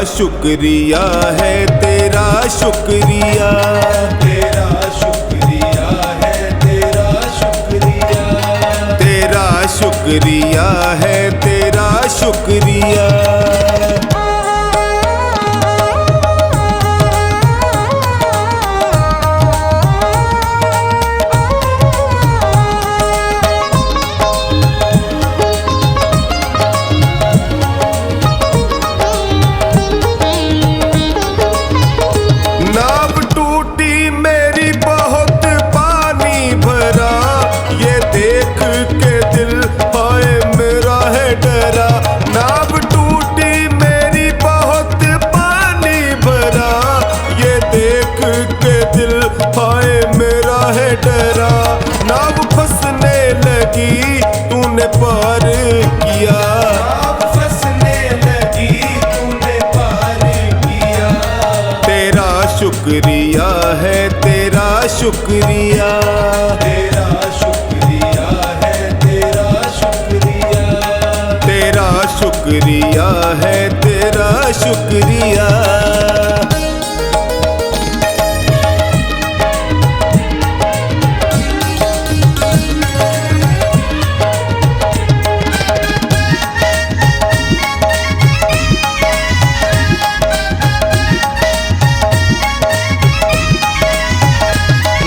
शुक्रिया है तेरा शुक्रिया, तेरा शुक्रिया है, तेरा शुक्रिया, तेरा शुक्रिया है तेरा शुक्रिया। नाव टूटी मेरी बहुत पानी भरा, ये देख के दिल हाय मेरा है डरा। नाव टूटी मेरी बहुत पानी भरा, ये देख के दिल हाय मेरा है डरा। नाव फंसने लगी तूने पार किया, नाव फंसने लगी तूने पार किया। तेरा शुक्रिया है तेरा शुक्रिया, तेरा शुक्रिया है, तेरा शुक्रिया, तेरा शुक्रिया है तेरा शुक्रिया।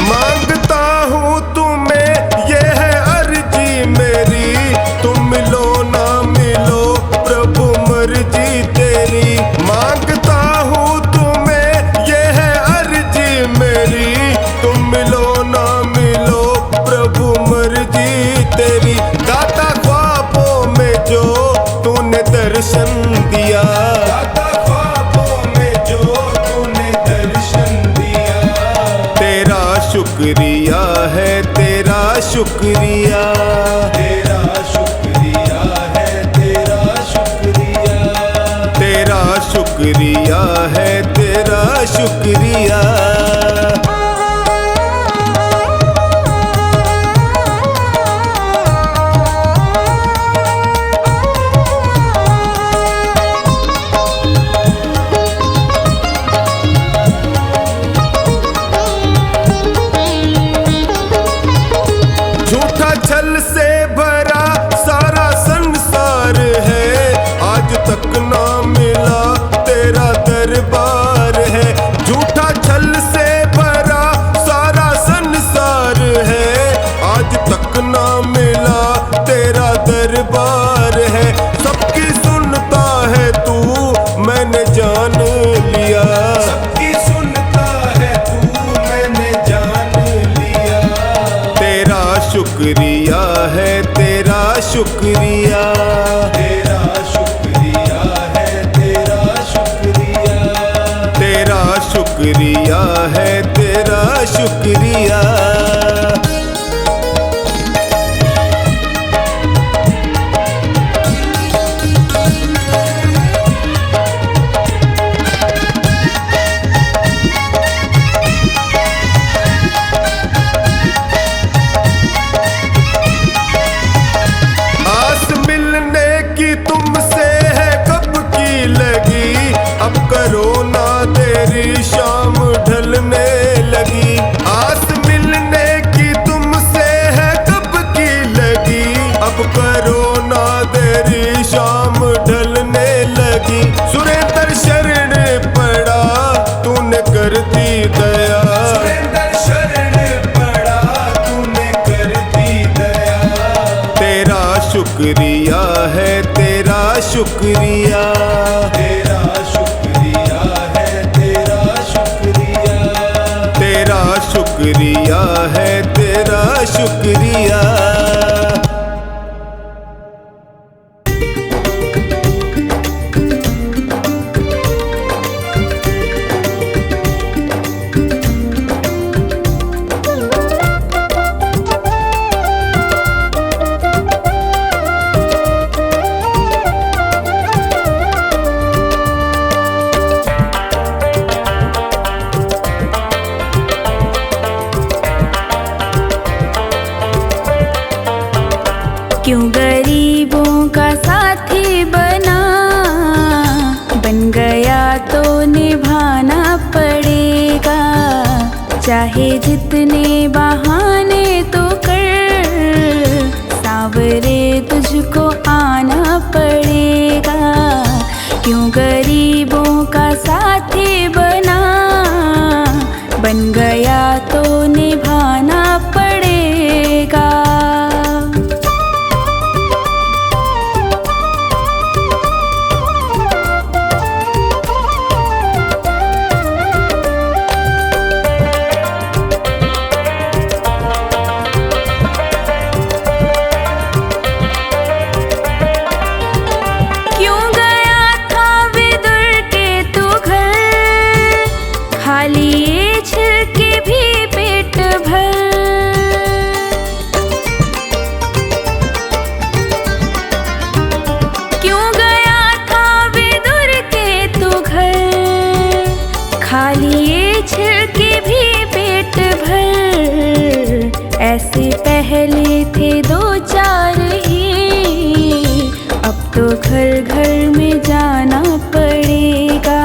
मांगता हूँ तुम्हें ये है अर्जी मेरी, तुम मिलो ना मिलो प्रभु मर्जी तेरी। मांगता हूँ तुम्हें ये है अर्जी मेरी, तुम मिलो ना मिलो प्रभु मर्जी तेरी। दाता ख्वाबों में जो तूने दर्शन दिया, दाता ख्वाबों में जो तूने दर्शन दिया। तेरा शुक्रिया है तेरा शुक्रिया, तेरा शुक्रिया है, तेरा शुक्रिया, तेरा शुक्रिया है तेरा शुक्रिया। झूठा छल से भरा सारा संसार है, आज तक ना मिला तेरा दरबार है। झूठा छल से भरा सारा संसार है, आज तक ना मिला तेरा दरबार है। सबकी सुनता है तू मैंने जान लिया, सबकी सुनता है तू मैंने जान लिया। तेरा शुक्रिया है तेरा शुक्रिया, तेरा शुक्रिया है, तेरा शुक्रिया, तेरा शुक्रिया है तेरा शुक्रिया। आस मिलने की तुमसे है कब की लगी, अब करो ना देरी शाम ढलने लगी। आस मिलने की तुमसे है कब की लगी, अब करो ना देरी शाम ढलने लगी। सुरेंद्र शरण पड़ा तूने कर दी दया, सुरेंद्र शरण पड़ा तूने कर दी दया। तेरा शुक्रिया है तेरा शुक्रिया, तेरा शुक्रिया है, तेरा शुक्रिया, तेरा शुक्रिया है तेरा शुक्रिया। क्यों गरीबों का साथी बना, बन गया तो निभाना पड़ेगा। क्यों गया था विदुर के तू घर, खा लिए छिलके भी पेट भर। क्यों गया था विदुर के तू घर, खा लिए छिलके भी पेट भर। ऐसे पहले थे दो चार ही, अब तो घर घर में जाना पड़ेगा।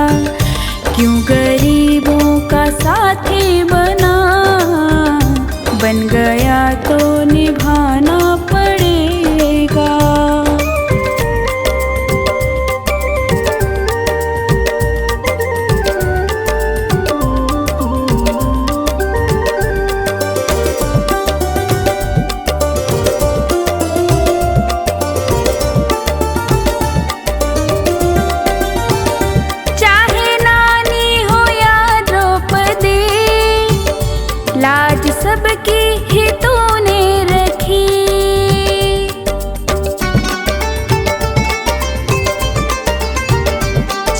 क्यों गरीबों का साथी बना, बन गया तो निभाना पड़ेगा। चाहे नानी हो या द्रौपदी, लाज सबकी ही तूने रखी।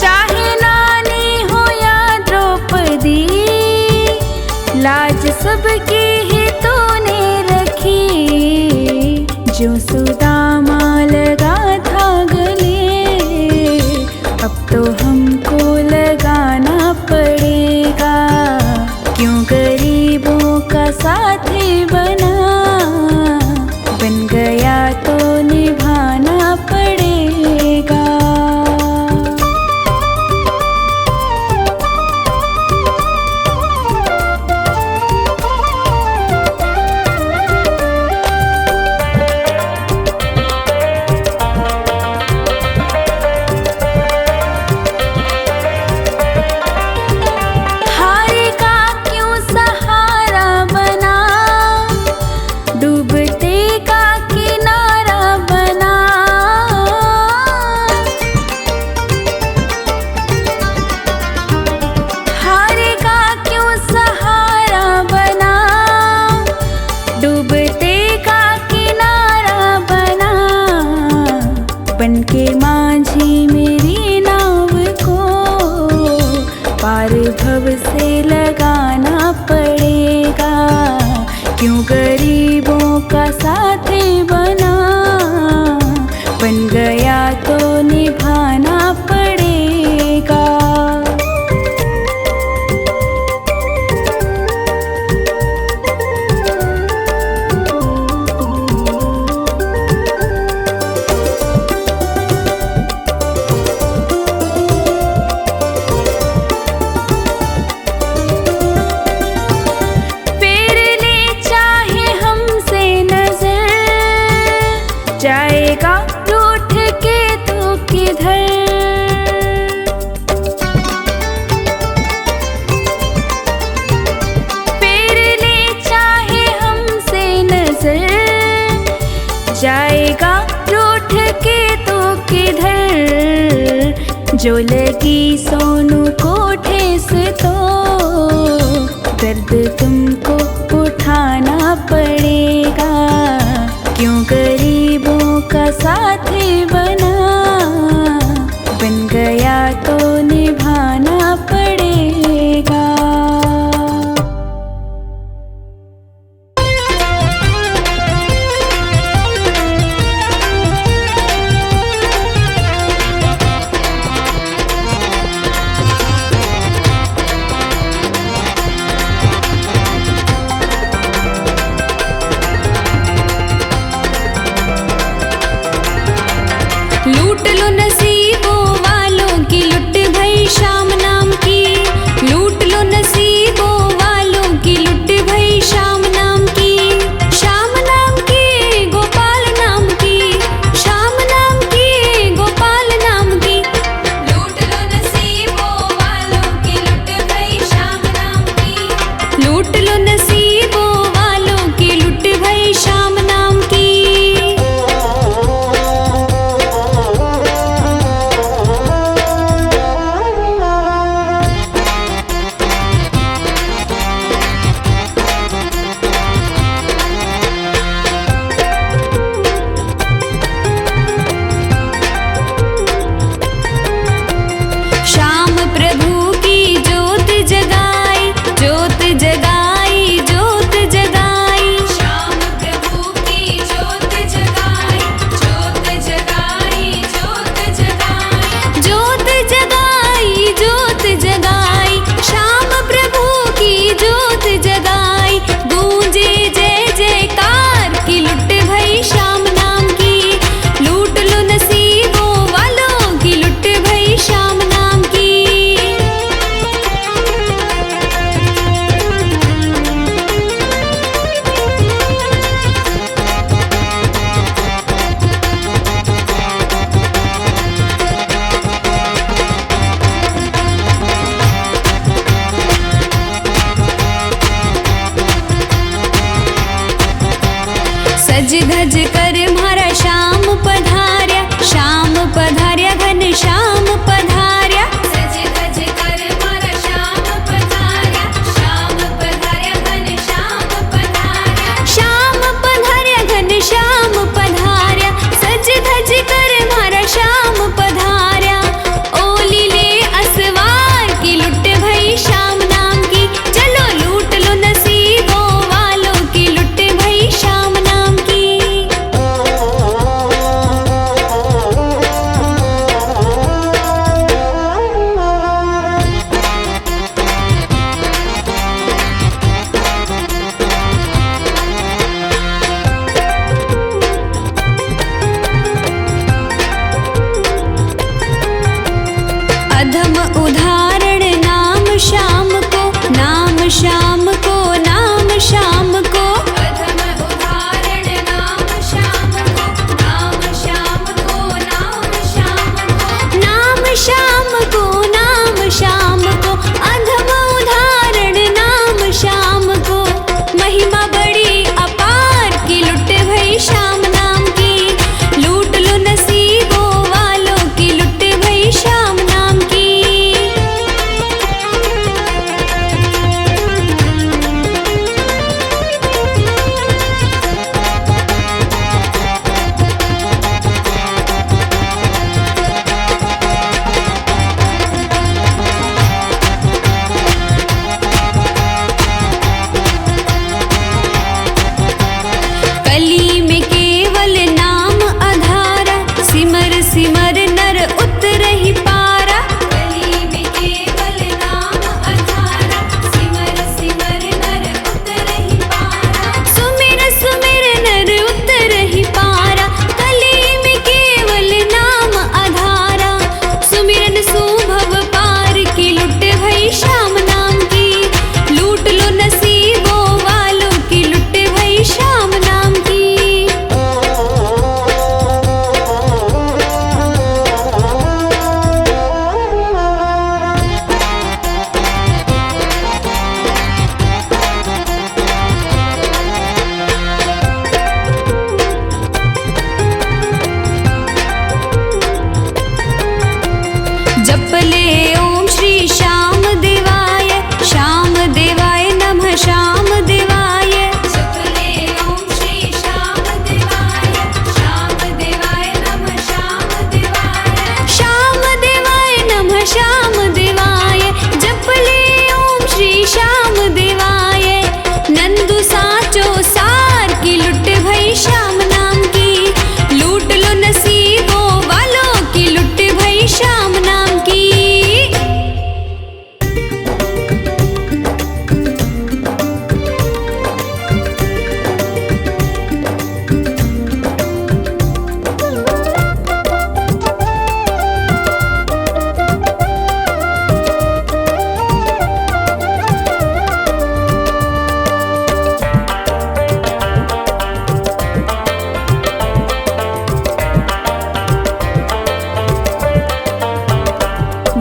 चाहे नानी हो या द्रौपदी, लाज सबकी ही तूने रखी। जो सुदामा लगा था गले, अब तो हमको लगाना पड़ेगा। क्यों गरीबों का साथी बना, बन गया तो निभाना पड़ेगा। हारे का क्यों सहारा बना, डूबते का किनारा बना। हारे का क्यों सहारा बना, डूबते का किनारा बना। बनके माझी मेरी नाव को, पार भव से लगाना पड़ेगा। क्यों गरीबों का साथी बना, बन गया तो निभाना पड़ेगा। फेर ले चाहे हमसे नजर, जाएगा रूठ के तू किधर। फेर ले चाहे हमसे नजर, जाएगा रूठ के तू किधर। जो लगी सोनू को ठेस तो, दर्द तुमको उठाना पड़ेगा। क्यों गरीबों का साथी बना, बन गया तो निभाना पड़ेगा। लूट लो नसीबों वालों की, लुट भई शाम नाम की। लूट लो नसीबों वालों की, लुट भई शाम नाम की। शाम नाम की, गोपाल नाम की। शाम नाम की, गोपाल नाम की।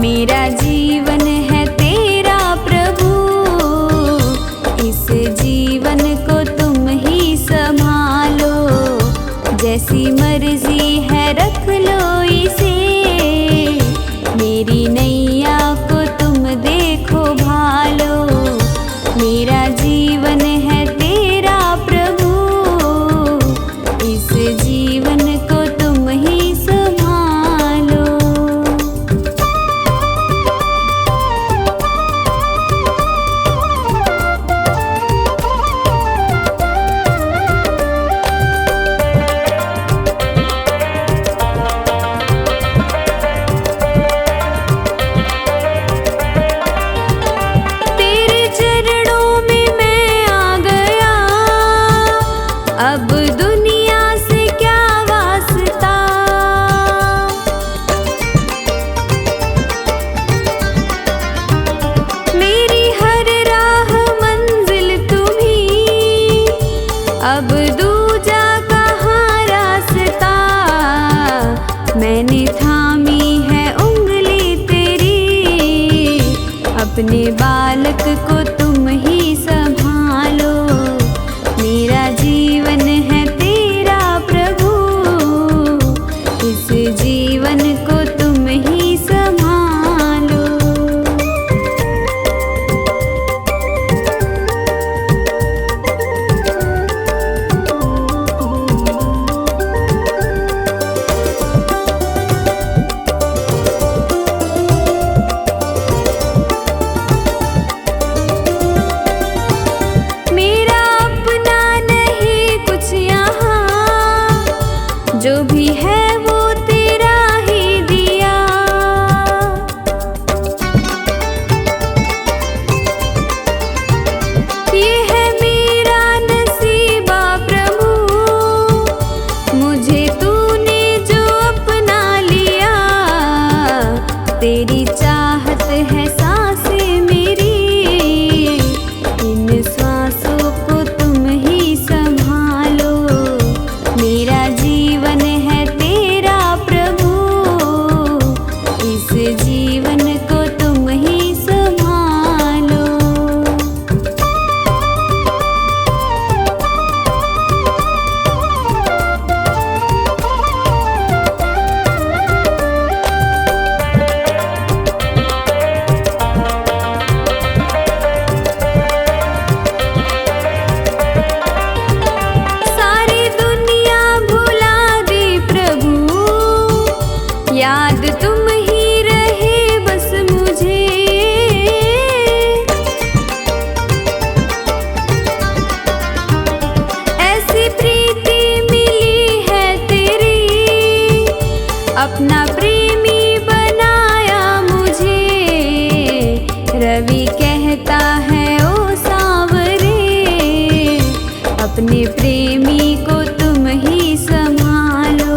मेरा जीवन है तेरा प्रभु, इस जीवन को तुम ही संभालो, जैसी मर्जी है रख लो इसे, मेरी नैया को तुम देखो भालो, मेरा जीवन है तेरा प्रभु, इस जीवन को तुम ही संभालो। तेरे चरणों में मैं आ गया, अब दुनिया से क्या वास्ता, मेरी हर राह मंजिल तुम्ही, अब दूजा कहाँ रास्ता, मैंने थामी है उंगली तेरी, अपने बालक को तुम ही संभालो, मेरा जीवन है तेरा प्रभु, इस जीवन को तुम ही संभालो। मेरा अपना नहीं कुछ यहाँ, जो भी है वो तेरा ही दिया, ये है मेरा नसीबा प्रभु, मुझे तूने जो अपना लिया, तेरी चाहत है सांसें मेरी, इन सांसों को तुम ही संभालो, मेरा जीवन है तेरा प्रभु, इस जीवन को तुम ही संभालो। सारी दुनिया भुला दी प्रभु, याद तुम ही रहे बस मुझे, ऐसी प्रीति मिली है तेरी, अपना प्रेमी बनाया मुझे, रवि कहता है ओ सांवरे, अपने प्रेमी को तुम ही संभालो,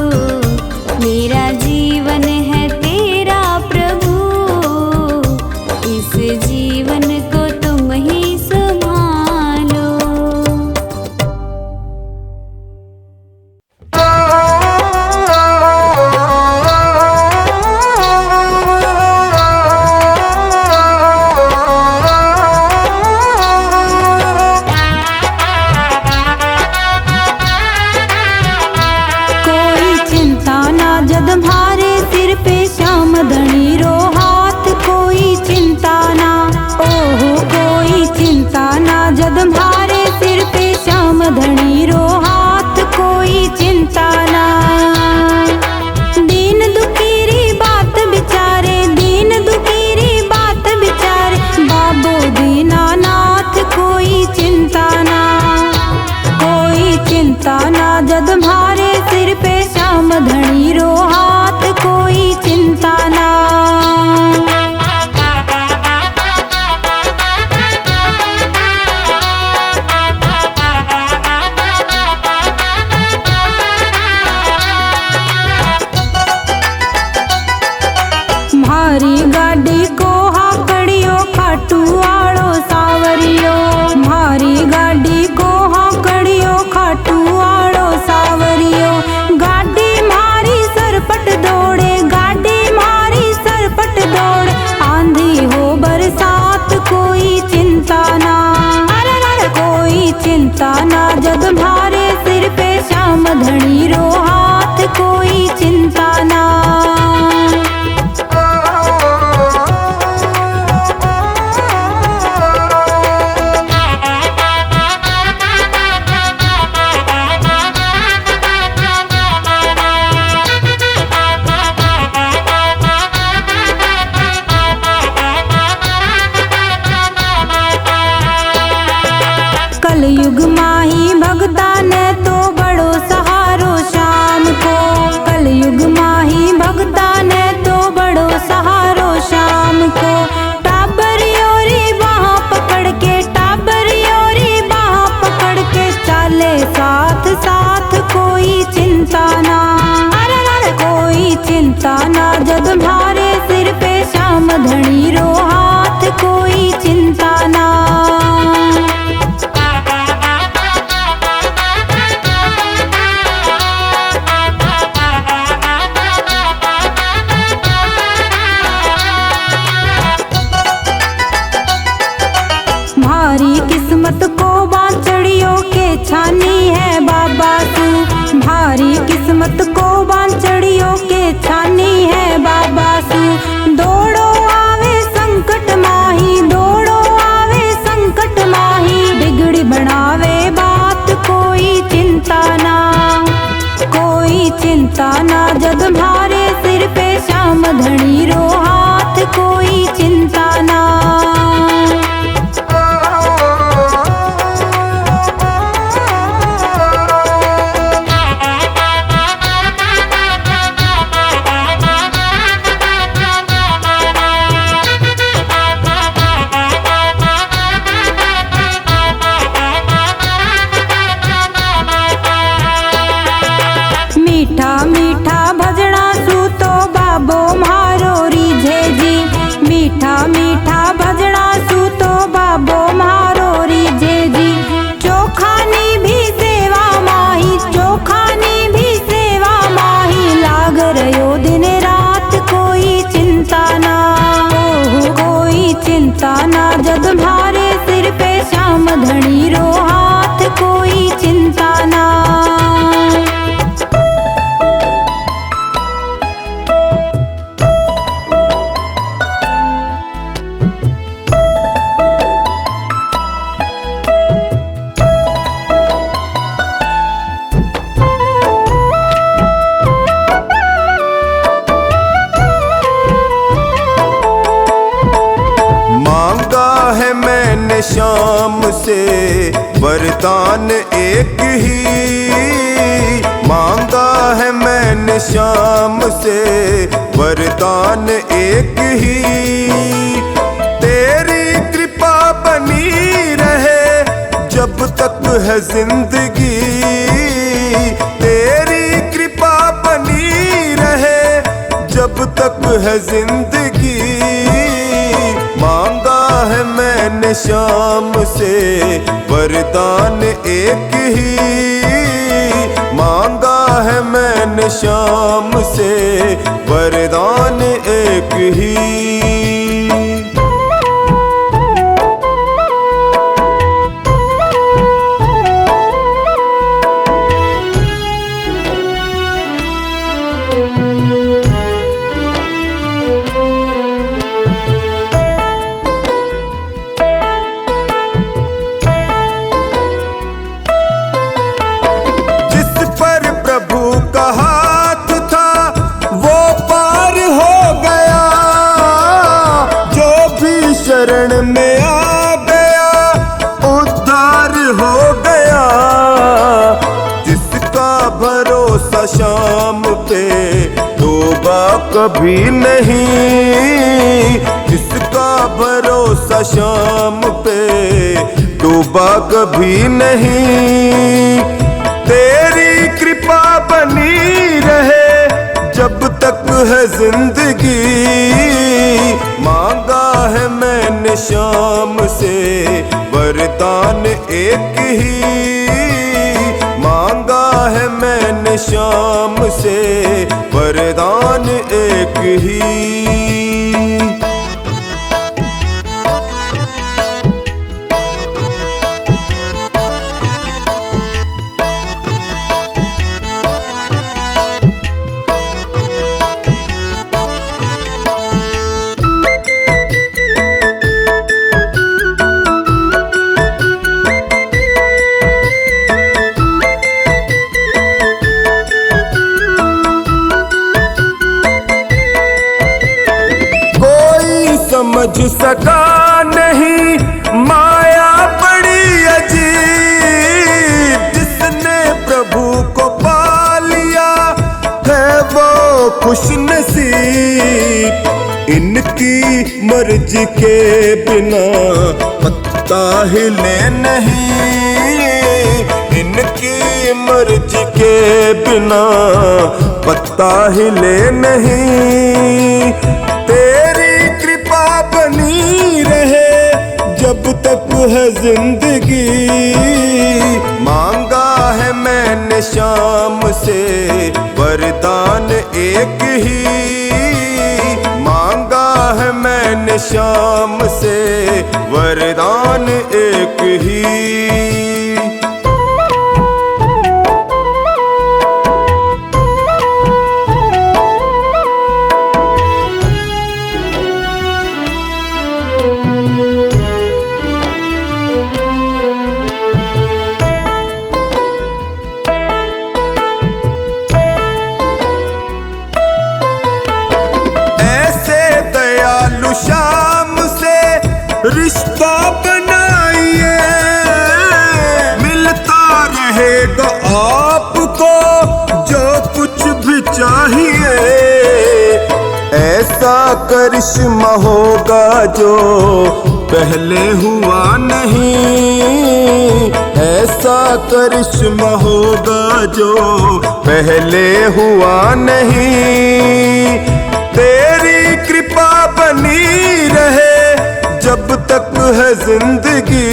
मेरा जीवन है तेरा प्रभु, इस जीवन को तुम ही संभालो। चिंता ना जग भारे सिर पे श्याम धनी रो हाथ कोई चिंता ना। कलयुग माही भगता ने तो बड़ो सहारो शाम को। कलयुग माही भगता ने तो बड़ो सहारो शाम को। टाबरियोरी बाहाँ पकड़ के, टाबरियोरी बाहाँ पकड़ के चाले साथ साथ कोई चिंता ना। अरे अरे कोई चिंता ना जग भारे सिर पे श्याम धनी रो हाथ कोई चिंता ना। भारी किस्मत को बांचड़ियों के छानी है बाबा तू। भारी किस्मत को बांचड़ियों के छानी है बाबा तू। दौड़ो आवे संकट माही, दौड़ो आवे संकट माही। बिगड़ी बनावे बात कोई चिंता ना, कोई चिंता ना जग भारे सिर पे श्याम धनी रो हाथ कोई चिंता ना। मीठा मीठा भजना सूतो बाबो म्हारो रीझे जी। मीठा मीठा भजना सूतो बाबो म्हारो रीझे जी। चोखानी भी सेवा माही, चोखानी भी सेवा माही। लाग रयो दिन रात कोई चिंता ना, कोई चिंता ना जग भारे सिर पे श्याम धनी रो हाथ कोई चिंता ना। मांगा है मैंने शाम से वरदान एक ही। मांगा है मैंने शाम से वरदान एक ही। तेरी कृपा बनी रहे जब तक है जिंदगी। तेरी कृपा बनी रहे जब तक है जिंदगी। मांगा है मैंने शाम से वरदान एक ही। मांगा है मैंने शाम से वरदान एक ही। शरण में आ गया उद्धार हो गया। जिसका भरोसा शाम पे डूबा कभी नहीं। जिसका भरोसा शाम पे डूबा कभी नहीं। तेरी कृपा बनी रहे जब तक है जिंदगी। मांगा है मैंने शाम से वरदान एक ही। मांगा है मैंने शाम से वरदान एक ही। समझ सका नहीं माया बड़ी अजीब, जिसने प्रभु को पा लिया है वो खुश नसीब। इनकी मर्जी के बिना पत्ता हिले नहीं, इनकी मर्जी के बिना पत्ता हिले नहीं। तेरी कृपा बनी रहे जब तक है जिंदगी, मांगा है मैंने शाम से वरदान एक ही, मांगा है मैंने शाम से वरदान एक ही। शाम से रिश्ता बनाइए, मिलता रहेगा आपको जो कुछ भी चाहिए। ऐसा करिश्मा होगा जो पहले हुआ नहीं, ऐसा करिश्मा होगा जो पहले हुआ नहीं। तेरी कृपा बनी रहे जब तक है जिंदगी,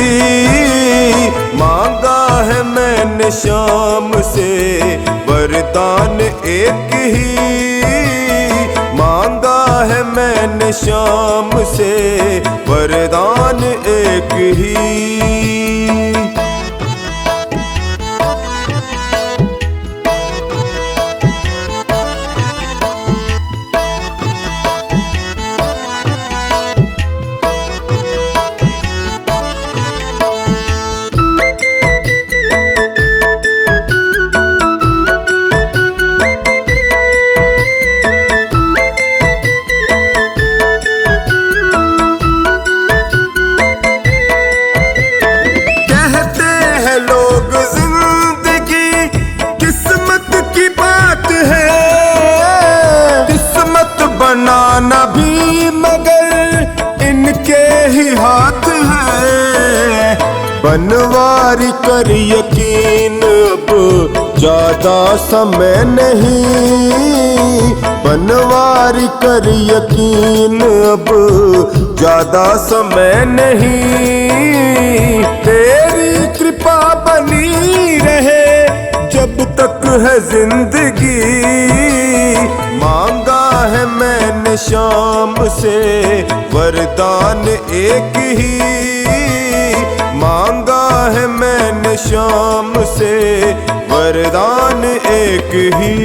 मांगा है मैंने शाम से वरदान एक ही, मांगा है मैंने शाम से वरदान एक ही। बनाना भी मगर इनके ही हाथ है, बनवारी कर यकीन अब ज्यादा समय नहीं, बनवारी कर यकीन अब ज्यादा समय नहीं। तेरी कृपा बनी रहे जब तक है जिंदगी, मांगा है मैंने शाम से वरदान एक ही, मांगा है मैंने शाम से वरदान एक ही।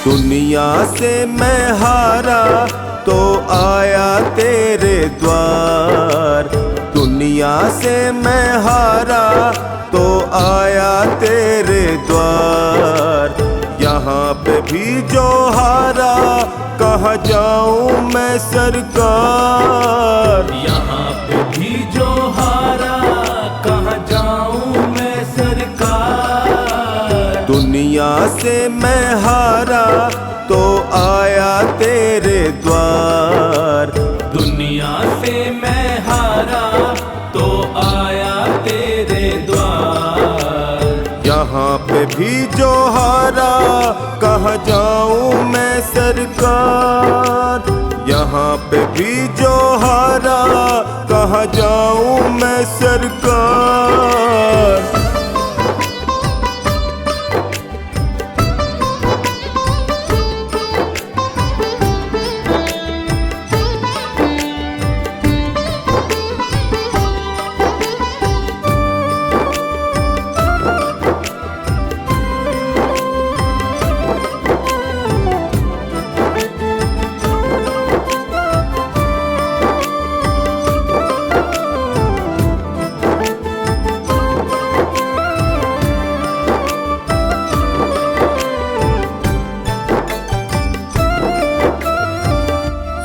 दुनिया से मैं हारा तो आया तेरे द्वार। दुनिया से मैं हारा तो आया तेरे द्वार। यहाँ पे भी जो हारा कहाँ जाऊँ मैं सरकार। यहाँ पे भी जो हारा कहाँ जाऊँ मैं सरकार। दुनिया से मैं हारा तो आया तेरे द्वार। दुनिया से मैं हारा तो आया तेरे द्वार। यहाँ पे भी जो हारा कहाँ जाऊँ मैं सरकार। यहाँ पे भी जो हारा कहाँ जाऊँ मैं सरकार।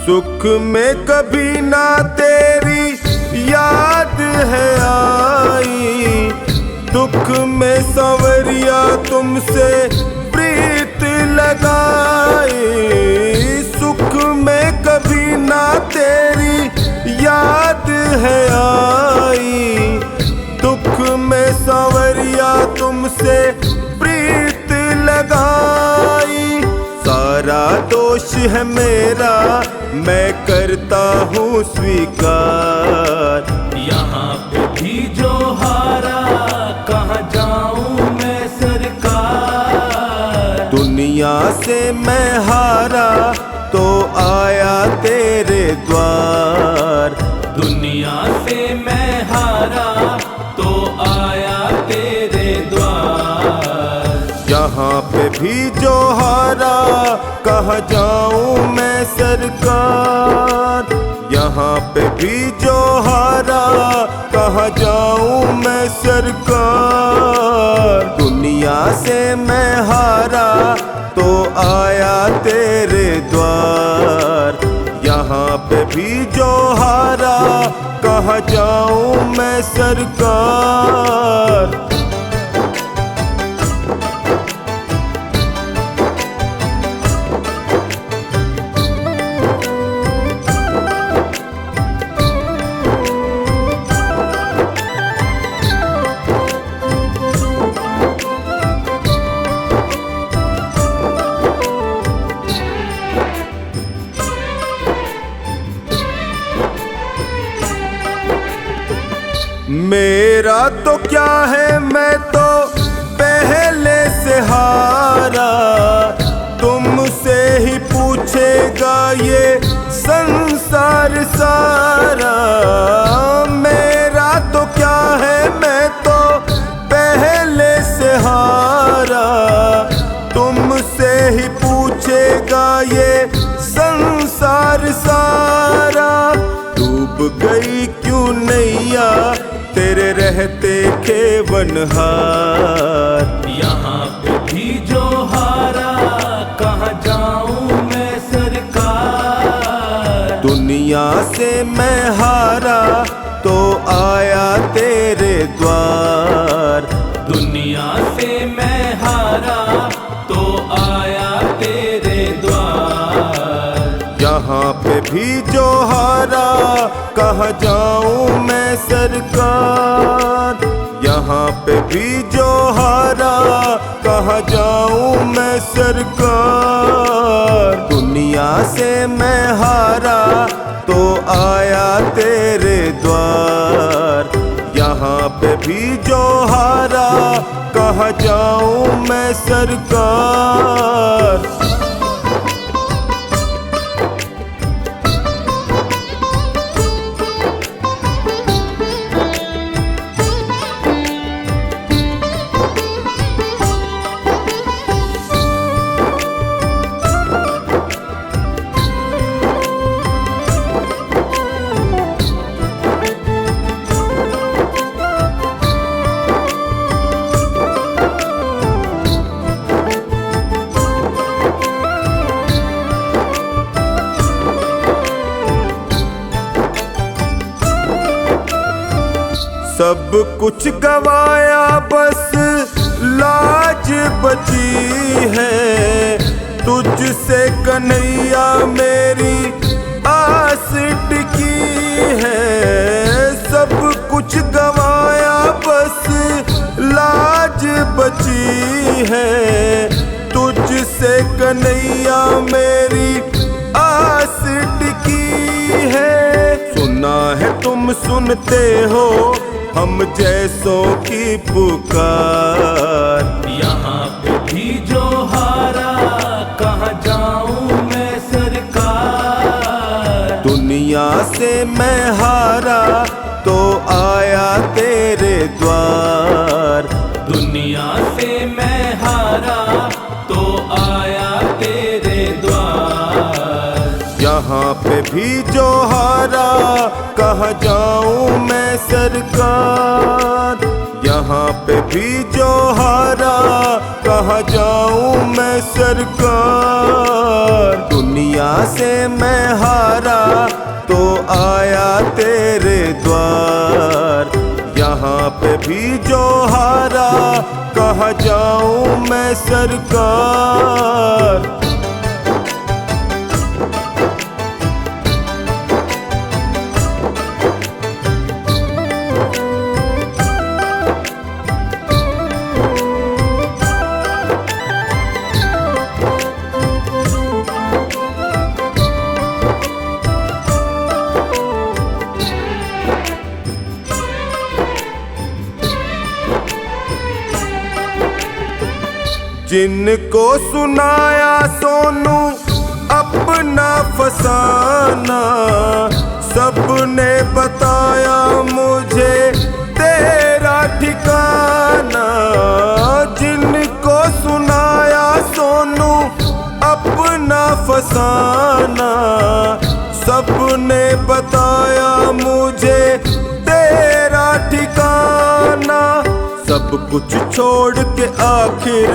सुख में कभी ना तेरी याद है आई। दुख में संवरिया तुमसे प्रीत लगाई। सुख में कभी ना तेरी याद है आई। दुख में संवरिया तुमसे प्रीत लगाई। सारा दोष है मेरा मैं करता हूँ स्वीकार। यहाँ पे भी जो हारा कहाँ जाऊँ मैं सरकार। दुनिया से मैं हारा तो आया तेरे द्वार। दुनिया से मैं हारा तो आया तेरे द्वार। यहाँ पे भी जो हारा कहाँ जाऊँ मैं सरकार। यहाँ पे भी जो हारा कहाँ जाऊँ मैं सरकार। दुनिया से मैं हारा तो आया तेरे द्वार। यहाँ पे भी जो हारा कहाँ जाऊँ मैं सरकार। मेरा तो क्या है मैं तो पहले से हारा। तुमसे ही पूछेगा ये संसार सारा। मेरा तो क्या है मैं तो पहले से हारा। तुमसे ही पूछेगा ये संसार सारा। डूब गई क्यों नैया तेरे रहते खेवनहार। यहाँ पे भी जो हारा कहाँ जाऊँ मैं सरकार। दुनिया से मैं हारा तो आया तेरे द्वार। दुनिया से मैं हारा तो आया तेरे द्वार। यहाँ पे भी जो हारा कहाँ जाऊँ मैं सरकार। यहाँ पे भी जो हारा कहाँ जाऊँ मैं सरकार। दुनिया से मैं हारा तो आया तेरे द्वार। यहाँ पे भी जो हारा कहाँ जाऊँ मैं सरकार। सब कुछ गवाया बस लाज बची है, तुझसे कन्हैया मेरी आस टिकी है। सब कुछ गवाया बस लाज बची है, तुझसे कन्हैया मेरी आस टिकी है। सुना है तुम सुनते हो हम जैसों की पुकार, यहाँ पे भी जो हारा कहाँ जाऊं मैं सरकार। दुनिया से मैं हारा तो आया तेरे द्वार, दुनिया से मैं हारा तो आया तेरे द्वार। यहाँ पे भी जो हारा कहाँ जाऊं मैं सरकार, यहाँ पे भी जो हारा कहाँ जाऊं मैं सरकार। दुनिया से मैं हारा तो आया तेरे द्वार, यहाँ पे भी जो हारा कहाँ जाऊं मैं सरकार। जिनको सुनाया सोनू अपना फसाना, सबने बताया मुझे तेरा ठिकाना। जिनको सुनाया सोनू अपना फसाना, सबने बताया मुझे तेरा ठिकाना। सब कुछ छोड़ के आखिर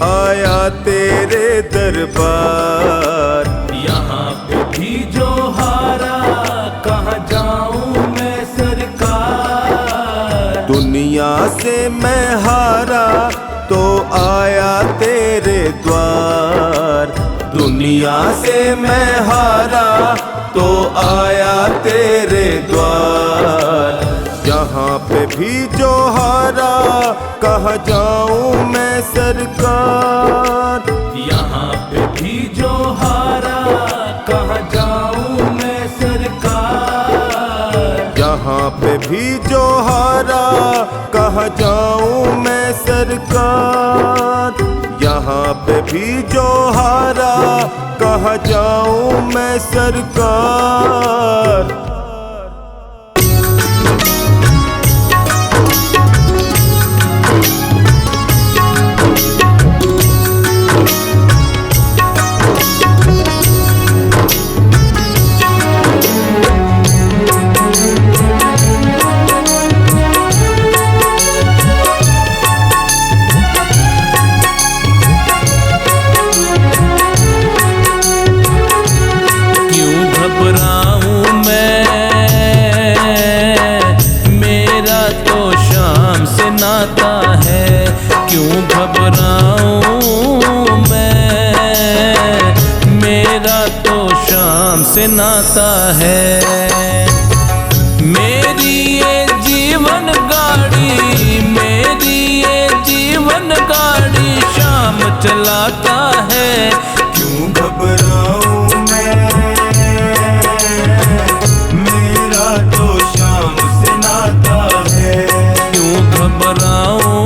आया तेरे दरबार, यहाँ पे भी जो हारा कहाँ जाऊं मैं सरकार। दुनिया से मैं हारा तो आया तेरे द्वार, दुनिया से मैं हारा तो आया तेरे द्वार। यहाँ पे भी जो हारा कहाँ जाऊं मैं सरकार, यहाँ पे भी जो हारा कहाँ जाऊं मैं सरकार। यहाँ पे भी जो हारा कहाँ जाऊं मैं सरकार। यहाँ पे भी जो हारा कहाँ जाऊं मैं सरकार। क्यों घबराऊं मैं, मेरा तो शाम से नाता है। मेरी ये जीवन गाड़ी, मेरी ये जीवन गाड़ी शाम चलाता है। क्यों घबराऊं मैं, मेरा तो शाम से नाता है। क्यों घबराऊं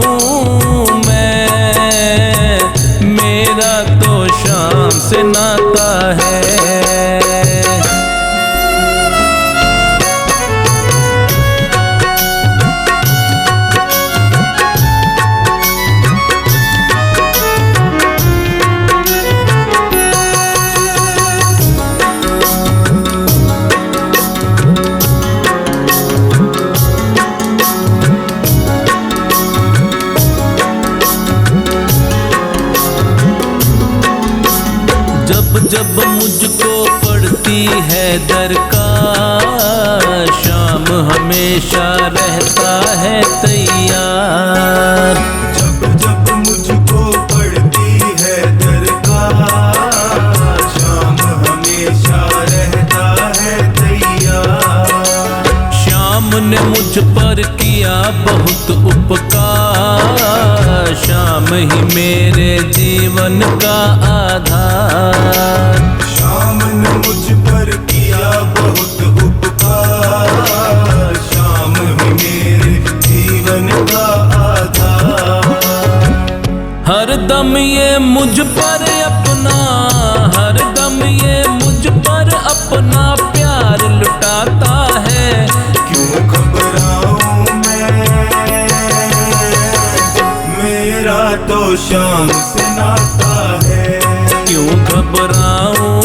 मेरा तो शाम से नाता है। जब मुझको पड़ती है दरकार, शाम हमेशा रहता है तैयार। जब जब मुझको पड़ती है दरकार, श्याम हमेशा रहता है तैयार। श्याम ने मुझ पर किया बहुत उपकार, श्याम ही मेरे जीवन का आधार। श्याम ने मुझ पर किया बहुत उपकार, श्याम ही मेरे जीवन का आधार। हर दम ये मुझ पर अपना, हर दम ये मुझ पर अपना प्यार लुटाता है। क्यों घबराऊं मैं, मेरा तो श्याम से नाता है। क्यों घबराऊं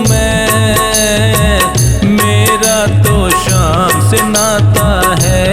मैं, मेरा तो श्याम से नाता है।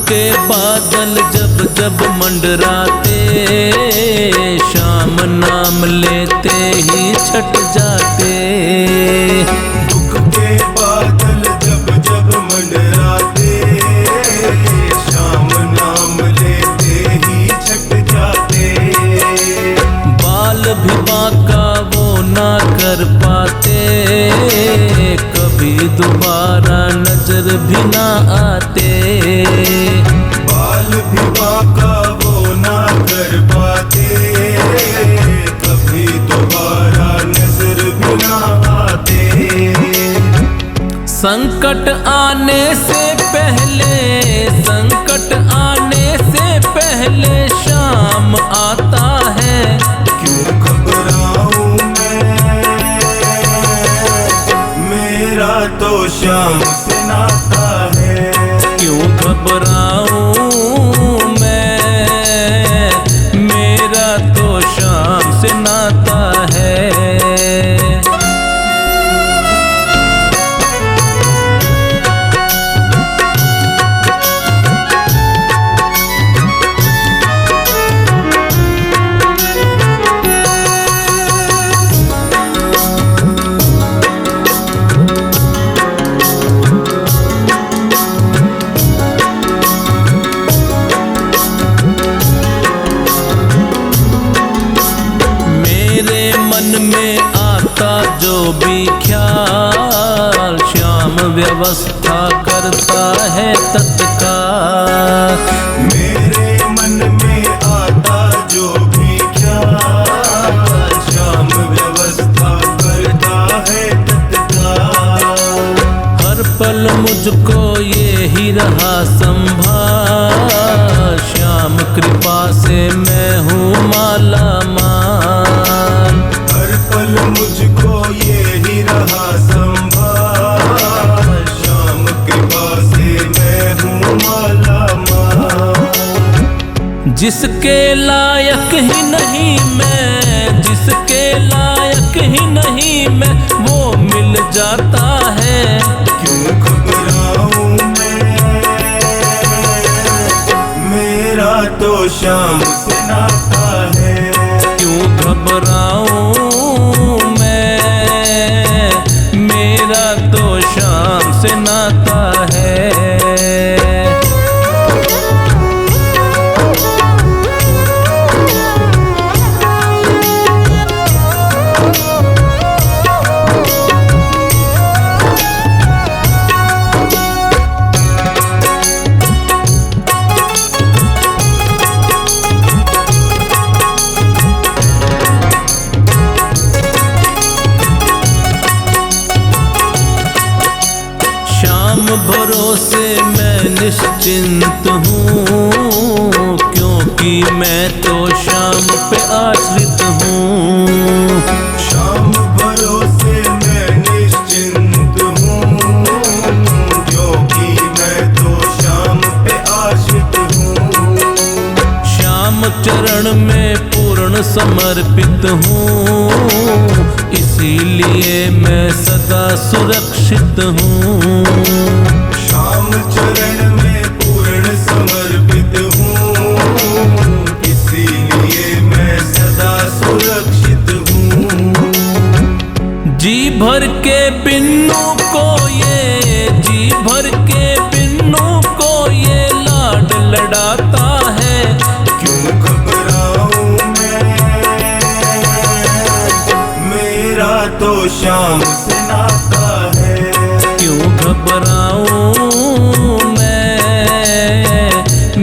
के बादल जब जब मंडराते, श्याम नाम लेते ही छट जाते। दुख के बादल जब जब मंडराते, श्याम नाम लेते ही छट जाते। बाल भी बांका वो ना कर पाते, कभी दोबारा नजर भी ना आते। बाल भी बांका वो ना कर पाते, कभी दोबारा नजर भी ना आते। संकट आने से पहले, संकट आने से पहले श्याम आता है। क्यों घबराऊं मैं, मेरा तो श्याम से नाता है। क्यों घबराऊं मैं, मेरा तो श्याम से नाता है। जो भी ख्याल, श्याम व्यवस्था करता है तत्काल। मेरे मन में आता जो भी ख्याल, श्याम व्यवस्था करता है तत्काल। हर पल मुझको ये ही रहा संभाल, श्याम कृपा से मैं हूँ माला माल। हर पल मुझको ये ही रहा संभाल, श्याम कृपा से मैं हूँ माला माल। जिसके लायक ही नहीं मैं, जिसके लायक ही नहीं मैं, वो मिल जाता है। क्यों घबराऊं मैं, मेरा तो श्याम से नाता है। क्यों घबराऊं मैं, मेरा तो श्याम से नाता है। भरोसे मैं निश्चिंत हूँ, क्योंकि मैं तो श्याम पे आश्रित हूँ। श्याम भरोसे मैं निश्चिंत हूँ, क्योंकि मैं तो श्याम समर्पित हूँ, इसीलिए मैं सदा सुरक्षित हूँ। श्याम चरण में पूर्ण समर्पित हूँ, इसीलिए मैं सदा सुरक्षित हूँ। जी भर के बिन्नू को ये, जी भर के बिन्नू को ये लाड लड़ाता है। क्यों घबराऊं मैं, मेरा तो श्याम से नाता है। क्यों घबराऊं मैं,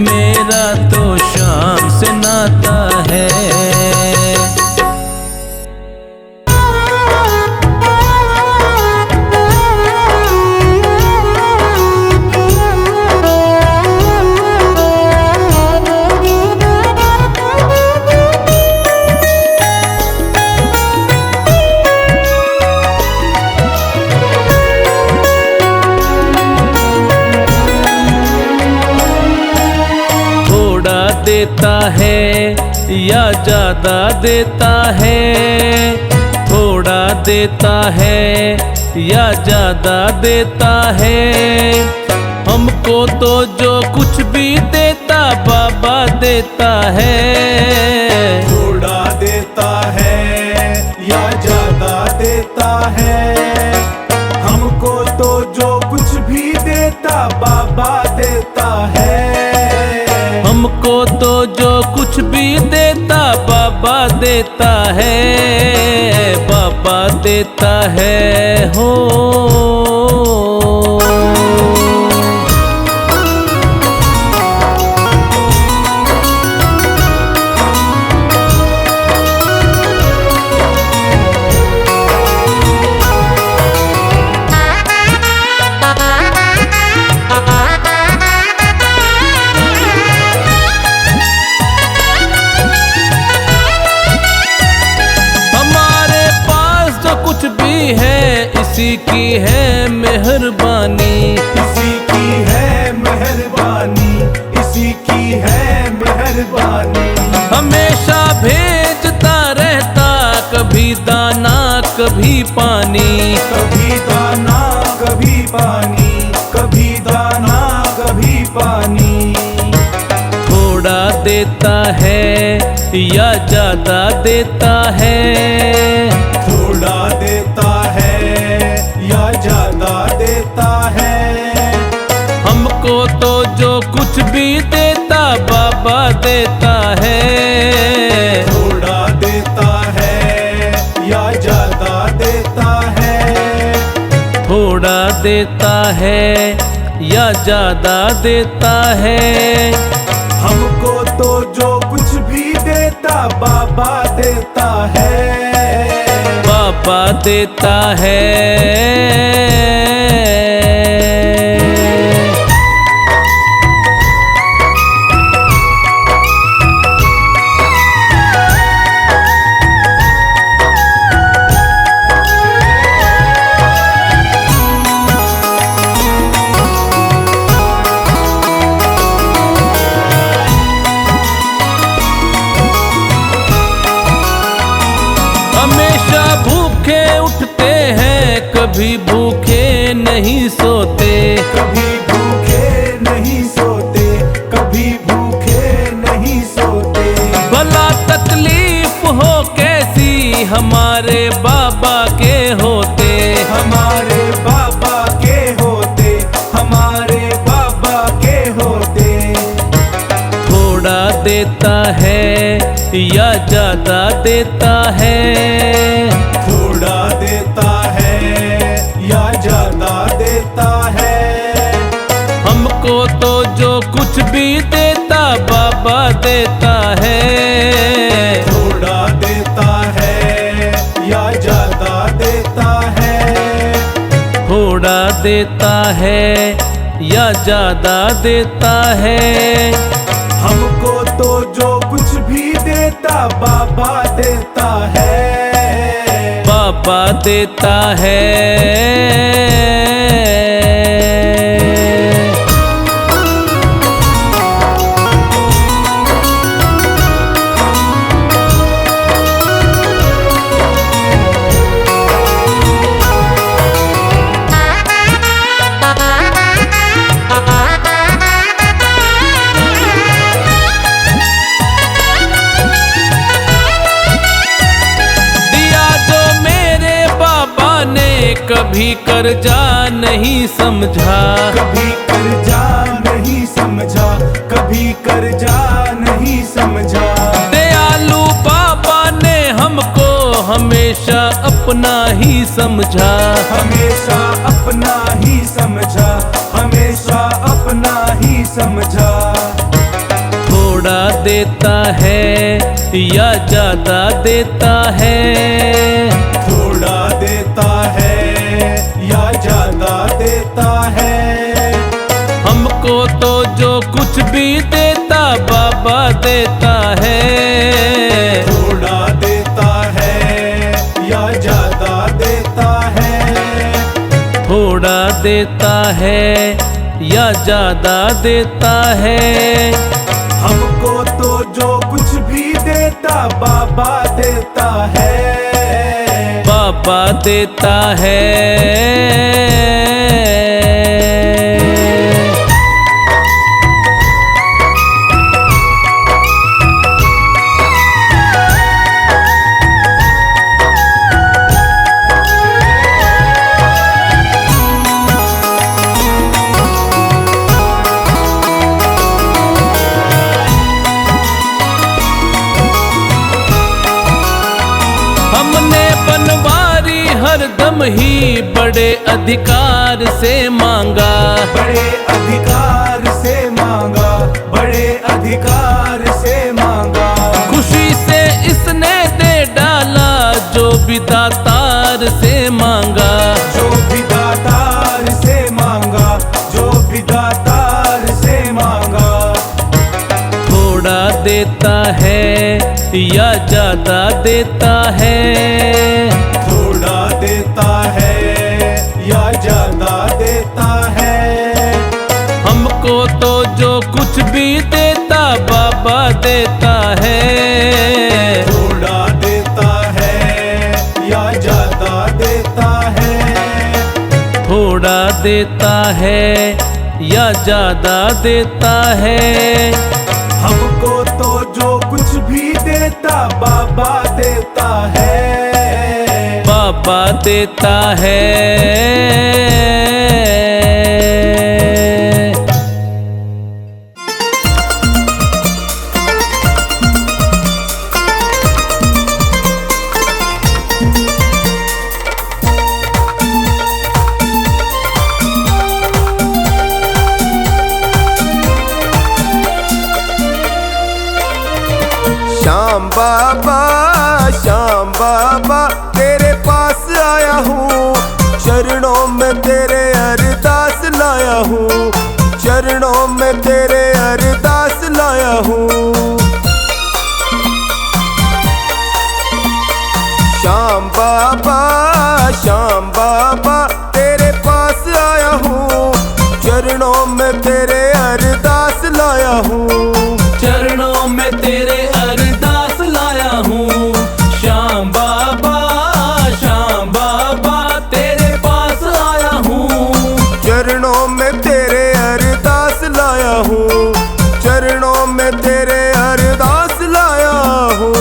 मेरा तो श्याम से नाता है। देता है या ज्यादा देता है, थोड़ा देता है या ज्यादा देता है। हमको तो जो कुछ भी देता बाबा देता है। थोड़ा देता है या ज्यादा देता है, हमको तो जो कुछ भी देता बाबा देता है। हमको तो जो कुछ भी देता बाबा देता है, बाबा देता है हो। इसी की है मेहरबानी, इसी की है मेहरबानी, इसी की है मेहरबानी। हमेशा भेजता रहता, कभी दाना कभी पानी। कभी दाना कभी पानी, कभी दाना कभी पानी। थोड़ा देता है या ज्यादा देता है, थोड़ा देता है या ज्यादा देता है। हमको तो जो कुछ भी देता बाबा देता है। थोड़ा देता है या ज्यादा देता है, थोड़ा देता है या ज्यादा देता है। हमको तो जो कुछ भी देता बाबा देता है। बाबा देता है। हमेशा भूखे उठते हैं, कभी भूखे नहीं सोते। कभी भूखे नहीं सोते, कभी भूखे नहीं सोते। भला तकलीफ हो कैसी हमारे बाबा के होते। हमारे बाबा के होते, हमारे बाबा के होते। थोड़ा देता है या ज्यादा देता है, थोड़ा देता है या ज्यादा देता है। हमको तो जो कुछ भी देता बाबा देता है। थोड़ा देता है या ज्यादा देता है, थोड़ा देता है या ज्यादा देता है। हमको तो जो कुछ भी देता बाबा देता है। बाबा देता है। कभी कर्जा नहीं समझा, कभी कर्जा नहीं समझा, कभी कर्जा नहीं समझा। दयालु बाबा ने हमको हमेशा अपना ही समझा, हमेशा अपना ही समझा, हमेशा अपना ही समझा। थोड़ा देता है या ज्यादा देता है, थोड़ा देता है या ज्यादा देता है। हमको तो जो कुछ भी देता बाबा देता है। थोड़ा देता है या ज्यादा देता है। थोड़ा देता है या ज्यादा देता है। हमको तो जो कुछ भी देता बाबा देता है, बाबा देता है। हमने बनवारी हरदम ही बड़े अधिकार से मांगा, बड़े अधिकार से मांगा, बड़े अधिकार से मांगा। खुशी से इसने दे डाला जो भी दातार से मांगा, जो भी दातार से मांगा, जो भी दातार से मांगा। थोड़ा देता है या ज्यादा देता है, थोड़ा देता है या ज्यादा देता है। हमको तो जो कुछ भी देता बाबा देता है। थोड़ा देता है या ज्यादा देता है। थोड़ा देता है या ज्यादा देता है। हमको तो जो कुछ भी देता बाबा देता है, बाबा देता है। श्याम बाबा तेरे पास आया हूँ, चरणों में तेरे अरदास लाया हूँ, चरणों में तेरे अरदास लाया हूँ। श्याम बाबा तेरे पास आया हूँ, चरणों में तेरे अरदास लाया हूँ, चरणों में तेरे अरदास लाया हूँ। श्याम बाबा तेरे पास आया हूँ, चरणों में तेरे अरदास लाया हूँ, चरणों में तेरे अरदास लाया हूँ।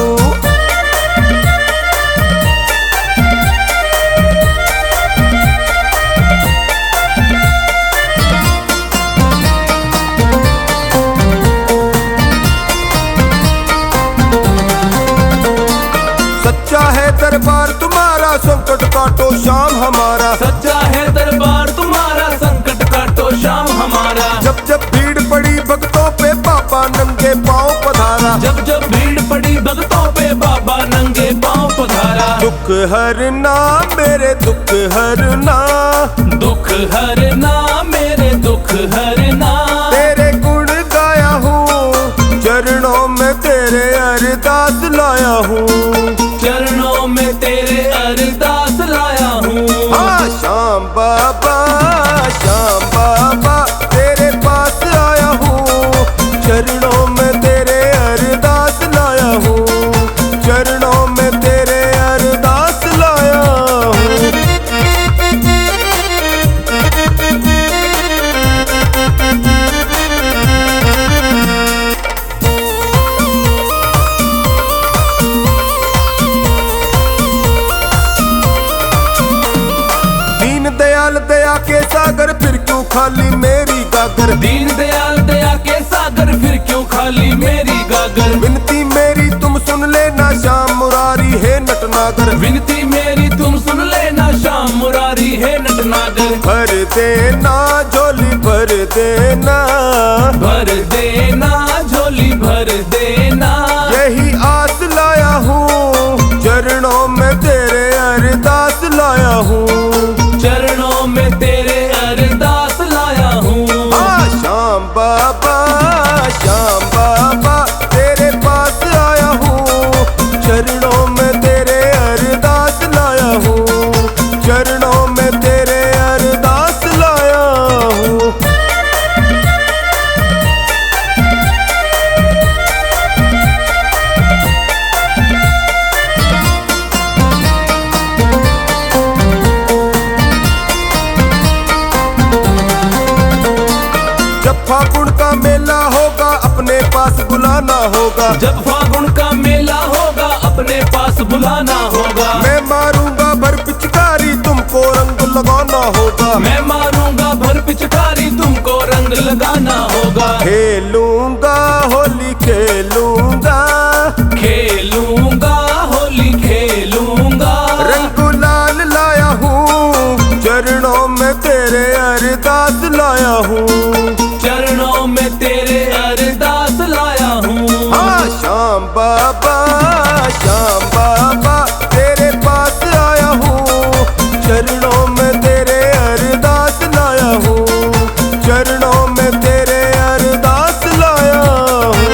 सच्चा है दरबार तुम्हारा, संकट काटो श्याम हमारा। सच्चा है दरबार तुम्हारा, संकट काटो श्याम हमारा। जब जब भीड़ पड़ी भक्तों पे बाबा नंगे पाँव पधारा, जब जब भीड़ पड़ी भक्तों पे बाबा नंगे पाँव पधारा। दुख हरना मेरे दुख हरना, दुख हरना मेरे दुख हरना। तेरे गुण गाया हूँ, चरणों में तेरे अरदास लाया हूँ, चरणों में तेरे अरदास लाया हूँ। हाँ श्याम बाबा तेरे पास आया हूँ, चरणों में तेरे अरदास लाया हूँ, चरणों में तेरे अरदास लाया हूँ। के सागर फिर क्यों खाली मेरी गागर। दीन दयाल दया के सागर फिर क्यों खाली मेरी गागर। विनती मेरी तुम सुन लेना श्याम मुरारी है नटनागर। विनती मेरी तुम सुन लेना श्याम मुरारी है नटनागर। भर देना झोली भर देना, भर देना झोली भर देना। यही आस लाया हूँ चरणों में तेरे अरदास लाया हूँ। चरणों में तेरे अरदास लाया हूँ। श्याम बाबा तेरे पास आया हूँ। चरणों में तेरे अरदास लाया हूँ। चरणों में तेरे अरदास लाया हूँ। जब फागुन का मेला होगा अपने पास बुलाना होगा। जब फागुन का मेला होगा अपने पास बुलाना होगा। मैं मारूंगा भर पिचकारी तुमको रंग लगाना होगा। मैं मारूंगा भर पिचकारी तुमको रंग लगाना होगा। खेलूंगा होली खेलूंगा, खेलूंगा होली खेलूंगा। रंग गुलाल लाया हूँ। चरणों में तेरे अरदास लाया हूँ। चरणों में तेरे अरदास लाया हूँ। श्याम बाबा तेरे पास आया हूँ। चरणों में तेरे अरदास लाया हूँ। चरणों में तेरे अरदास लाया हूँ।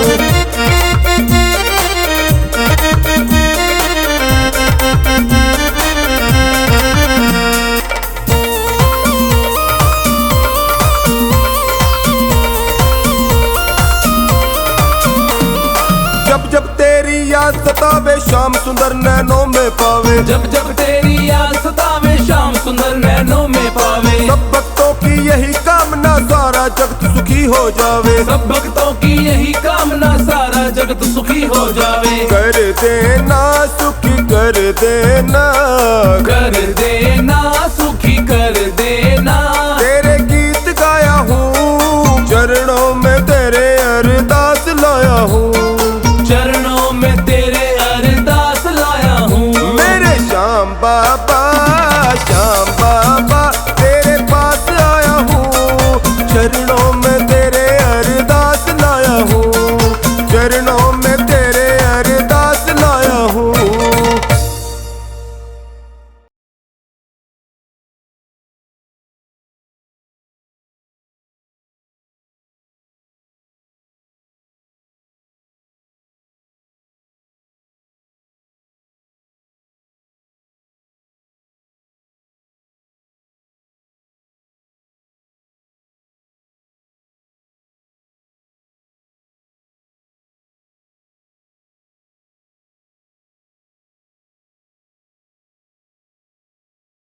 जब जब तेरी याद सतावे श्याम सुंदर नैनों में पावे। जब जब तेरी याद सतावे श्याम सुंदर नैनों में पावे। सब भक्तों की यही कामना सारा जगत सुखी हो जावे। सब भक्तों की यही कामना सारा जगत सुखी हो जावे। कर देना सुखी कर देना, कर देना